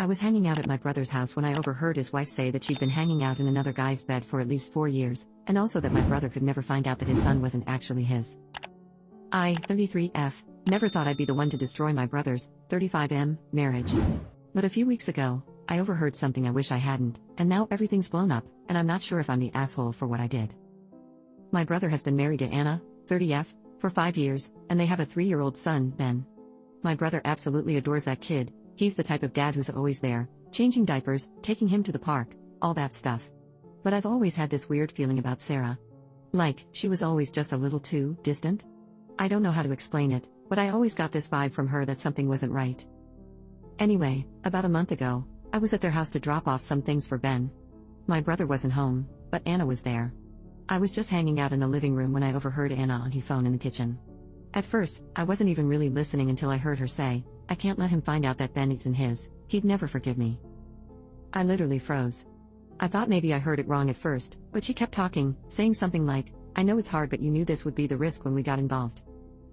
I was hanging out at my brother's house when I overheard his wife say that she'd been hanging out in another guy's bed for at least 4 years, and also that my brother could never find out that his son wasn't actually his. I, 33F, never thought I'd be the one to destroy my brother's, 35M, marriage. But a few weeks ago, I overheard something I wish I hadn't, and now everything's blown up, and I'm not sure if I'm the asshole for what I did. My brother has been married to Anna, 30F, for 5 years, and they have a 3-year-old son, Ben. My brother absolutely adores that kid. He's the type of dad who's always there, changing diapers, taking him to the park, all that stuff. But I've always had this weird feeling about Sarah. Like, she was always just a little too distant? I don't know how to explain it, but I always got this vibe from her that something wasn't right. Anyway, about a month ago, I was at their house to drop off some things for Ben. My brother wasn't home, but Anna was there. I was just hanging out in the living room when I overheard Anna on her phone in the kitchen. At first, I wasn't even really listening until I heard her say, "I can't let him find out that Ben isn't his, he'd never forgive me." I literally froze. I thought maybe I heard it wrong at first, but she kept talking, saying something like, "I know it's hard, but you knew this would be the risk when we got involved."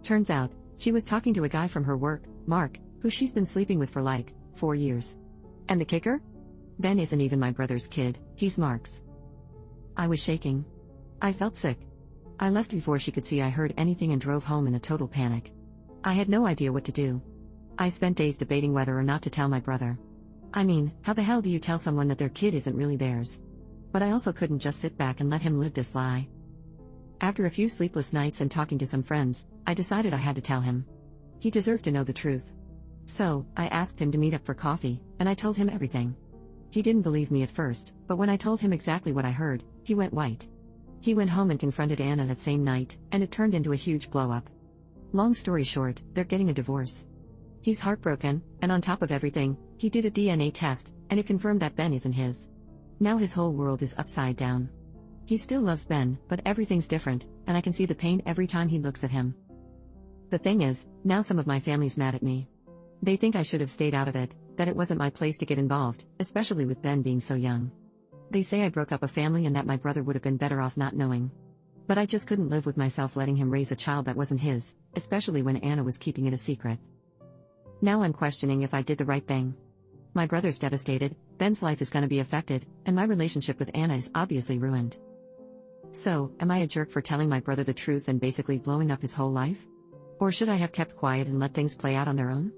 Turns out, she was talking to a guy from her work, Mark, who she's been sleeping with for like 4 years. And the kicker? Ben isn't even my brother's kid, he's Mark's. I was shaking. I felt sick. I left before she could see I heard anything and drove home in a total panic. I had no idea what to do. I spent days debating whether or not to tell my brother. I mean, how the hell do you tell someone that their kid isn't really theirs? But I also couldn't just sit back and let him live this lie. After a few sleepless nights and talking to some friends, I decided I had to tell him. He deserved to know the truth. So, I asked him to meet up for coffee, and I told him everything. He didn't believe me at first, but when I told him exactly what I heard, he went white. He went home and confronted Anna that same night, and it turned into a huge blow-up. Long story short, they're getting a divorce. He's heartbroken, and on top of everything, he did a DNA test, and it confirmed that Ben isn't his. Now his whole world is upside down. He still loves Ben, but everything's different, and I can see the pain every time he looks at him. The thing is, now some of my family's mad at me. They think I should have stayed out of it, that it wasn't my place to get involved, especially with Ben being so young. They say I broke up a family and that my brother would have been better off not knowing. But I just couldn't live with myself letting him raise a child that wasn't his, especially when Anna was keeping it a secret. Now I'm questioning if I did the right thing. My brother's devastated, Ben's life is gonna be affected, and my relationship with Anna is obviously ruined. So, am I a jerk for telling my brother the truth and basically blowing up his whole life? Or should I have kept quiet and let things play out on their own?